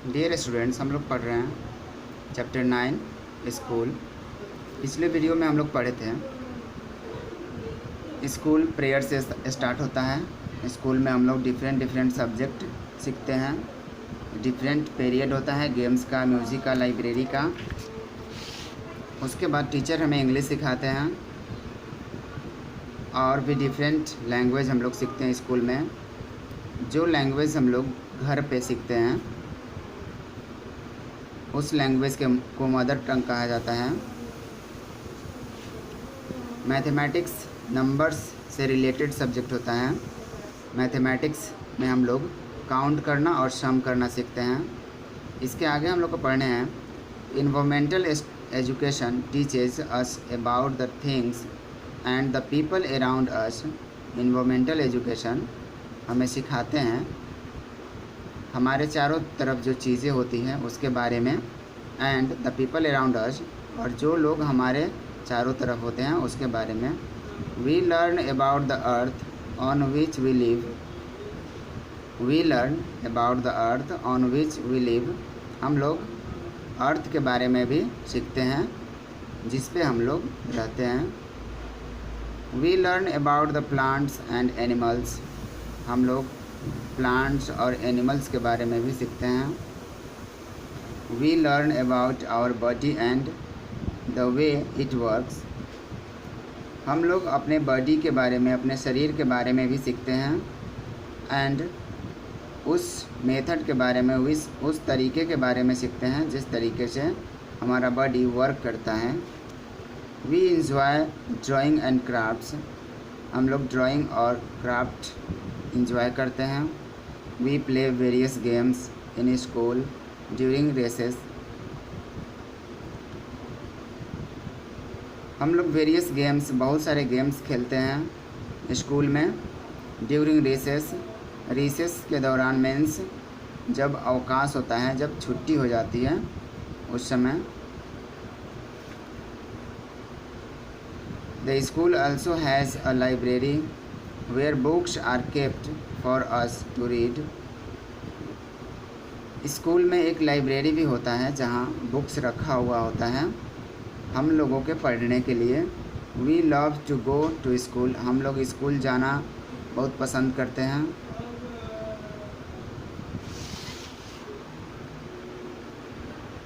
Dear students, हम लोग पढ़ रहे हैं चैप्टर 9 स्कूल। पिछले वीडियो में हम लोग पढ़े थे स्कूल प्रेयर से स्टार्ट होता है। स्कूल में हम लोग डिफरेंट सब्जेक्ट सीखते हैं। डिफरेंट पीरियड होता है, गेम्स का, म्यूज़िक का, लाइब्रेरी का। उसके बाद टीचर हमें इंग्लिश सिखाते हैं और भी डिफरेंट लैंग्वेज हम लोग सीखते हैं स्कूल में। जो लैंग्वेज हम लोग घर पे सीखते हैं उस लैंग्वेज को मदर टंग कहा जाता है। मैथमेटिक्स नंबर्स से रिलेटेड सब्जेक्ट होता है। मैथमेटिक्स में हम लोग काउंट करना और सम करना सीखते हैं। इसके आगे हम लोग को पढ़ने हैं environmental education teaches us about the things and the people around us. Environmental education हमें सिखाते हैं हमारे चारों तरफ जो चीज़ें होती हैं उसके बारे में, and the people around us, और जो लोग हमारे चारों तरफ होते हैं उसके बारे में। We learn about the earth on which we live. We learn about the earth on which we live. हम लोग अर्थ के बारे में भी सीखते हैं जिस पे हम लोग रहते हैं। We learn about the plants and animals. हम लोग प्लांट्स और एनिमल्स के बारे में भी सीखते हैं। We learn about our body and the way it works. हम लोग अपने बॉडी के बारे में, अपने शरीर के बारे में भी सीखते हैं, एंड उस मेथड के बारे में, उस तरीके के बारे में सीखते हैं जिस तरीके से हमारा बॉडी वर्क करता है। We enjoy drawing and crafts. हम लोग ड्राइंग और क्राफ्ट इंजॉय करते हैं। We play various games in school during recess. हम लोग वेरियस गेम्स, बहुत सारे गेम्स खेलते हैं स्कूल में। ड्यूरिंग रेसेस, रिसेस के दौरान मीन्स जब अवकाश होता है, जब छुट्टी हो जाती है उस समय। The school also has a library where books are kept for us to read. School में एक लाइब्रेरी भी होता है जहाँ बुक्स रखा हुआ होता है हम लोगों के पढ़ने के लिए। We love to go to school. हम लोग स्कूल जाना बहुत पसंद करते हैं।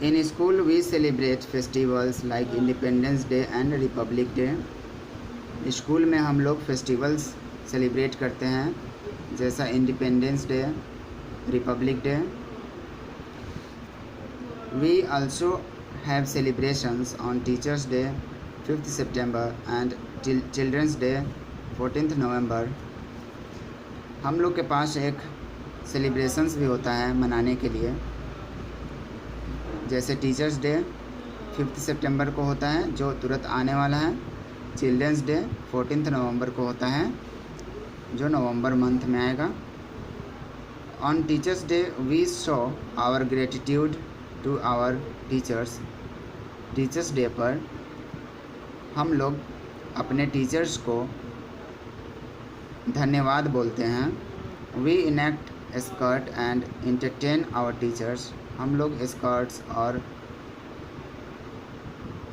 In school we celebrate festivals like Independence Day and Republic Day. School में हम लोग फेस्टिवल्स सेलिब्रेट करते हैं जैसा Independence Day, Republic Day. We also have celebrations on Teachers Day 5th September and Children's Day 14th November। हम लोग के पास एक सेलिब्रेशंस भी होता है मनाने के लिए, जैसे टीचर्स डे 5th सितंबर को होता है जो तुरंत आने वाला है। चिल्ड्रंस डे 14th नवंबर को होता है जो नवंबर मंथ में आएगा। On Teachers Day we show our gratitude to our teachers. Teachers Day पर हम लोग अपने टीचर्स को धन्यवाद बोलते हैं। We enact skits and entertain our teachers. हम लोग स्कर्ट्स और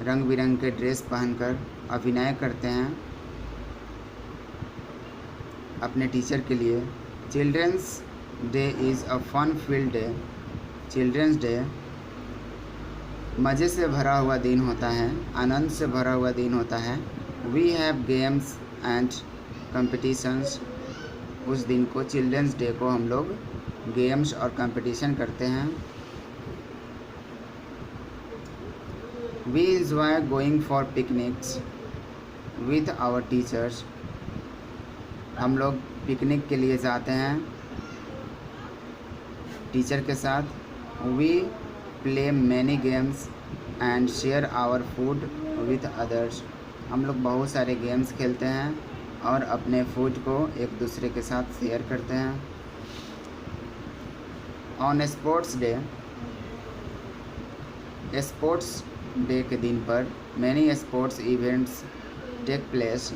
रंग बिरंग के ड्रेस पहनकर अभिनय करते हैं अपने टीचर के लिए। Children's day is a fun field day. Children's day मज़े से भरा हुआ दिन होता है, आनंद से भरा हुआ दिन होता है। We have games and competitions. उस दिन को, चिल्ड्रंस डे को, हम लोग गेम्स और कंपटीशन करते हैं। We enjoy going for picnics with our teachers. हम लोग पिकनिक के लिए जाते हैं टीचर के साथ। We play many games and share our food with others. हम लोग बहुत सारे गेम्स खेलते हैं और अपने फूड को एक दूसरे के साथ शेयर करते हैं। ऑन स्पोर्ट्स डे के दिन पर many sports events take place.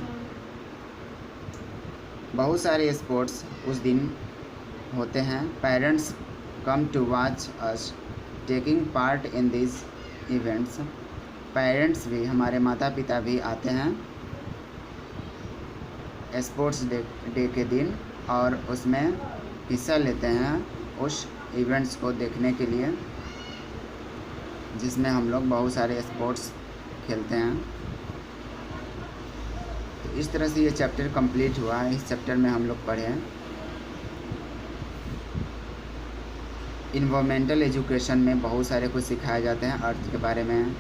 बहुत सारे स्पोर्ट्स उस दिन होते हैं। Parents come to watch us. Taking part in this events, parents भी, हमारे माता पिता भी आते हैं स्पोर्ट्स डे के दिन और उसमें हिस्सा लेते हैं उस इवेंट्स को देखने के लिए जिसमें हम लोग बहुत सारे स्पोर्ट्स खेलते हैं। तो इस तरह से ये चैप्टर कंप्लीट हुआ है। इस चैप्टर में हम लोग पढ़े इन्वायरमेंटल एजुकेशन में बहुत सारे कुछ सिखाए जाते हैं, अर्थ के बारे में,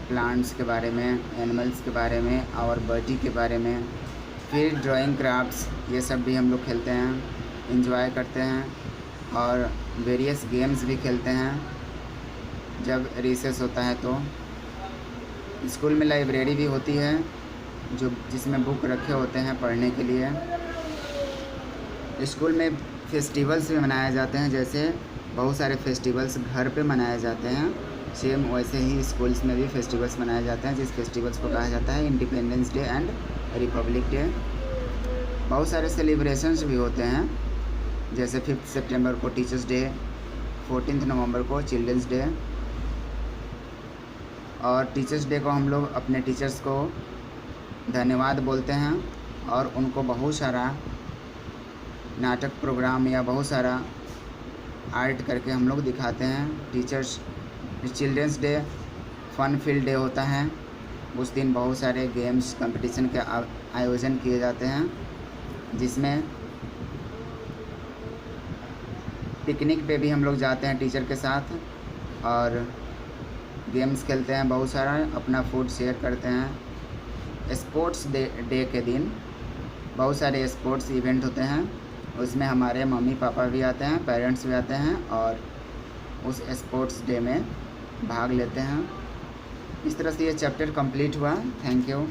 प्लांट्स के बारे में, एनिमल्स के बारे में और बॉडी के बारे में। फिर ड्राइंग क्राफ्ट्स, ये सब भी हम लोग खेलते हैं, एंजॉय करते हैं और वेरियस गेम्स भी खेलते हैं जब रिसेस होता है। तो स्कूल में लाइब्रेरी भी होती है जिसमें बुक रखे होते हैं पढ़ने के लिए। स्कूल में फेस्टिवल्स भी मनाए जाते हैं, जैसे बहुत सारे फेस्टिवल्स घर पे मनाए जाते हैं, सेम वैसे ही स्कूल्स में भी फेस्टिवल्स मनाए जाते हैं, जिस फेस्टिवल्स को कहा जाता है independence Day and Republic day. बहुत सारे सेलिब्रेशंस भी होते हैं, जैसे 5 सितंबर को टीचर्स डे, 14 नवंबर को चिल्ड्रंस डे। और टीचर्स डे को हम लोग अपने टीचर्स को धन्यवाद बोलते हैं और उनको बहुत सारा नाटक प्रोग्राम या बहुत सारा आर्ट करके हम लोग दिखाते हैं। Children's day fun field day होता है, उस दिन बहुत सारे गेम्स कंपटीशन के आयोजन किए जाते हैं, जिसमें पिकनिक पे भी हम लोग जाते हैं टीचर के साथ और गेम्स खेलते हैं, बहुत सारा अपना फूड शेयर करते हैं। स्पोर्ट्स डे के दिन बहुत सारे स्पोर्ट्स इवेंट होते हैं, उसमें हमारे मम्मी पापा भी आते हैं, पेरेंट्स भी आते हैं और उस स्पोर्ट्स डे में भाग लेते हैं। इस तरह से ये चैप्टर कंप्लीट हुआ। Thank you.